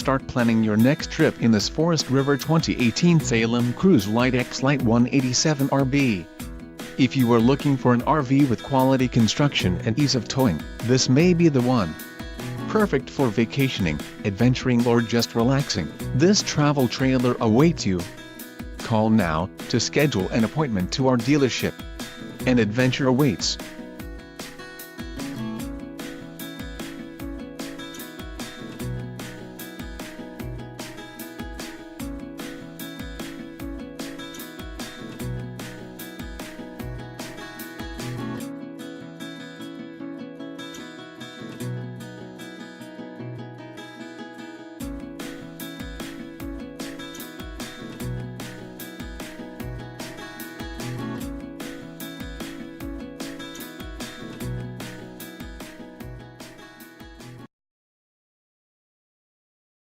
start planning your next trip in this Forest River 2018 Salem Cruise Lite X-LITE 187RB. If you are looking for an RV with quality construction and ease of towing, this may be the one. Perfect for vacationing, adventuring or just relaxing, this travel trailer awaits you. Call now to schedule an appointment to our dealership. An adventure awaits.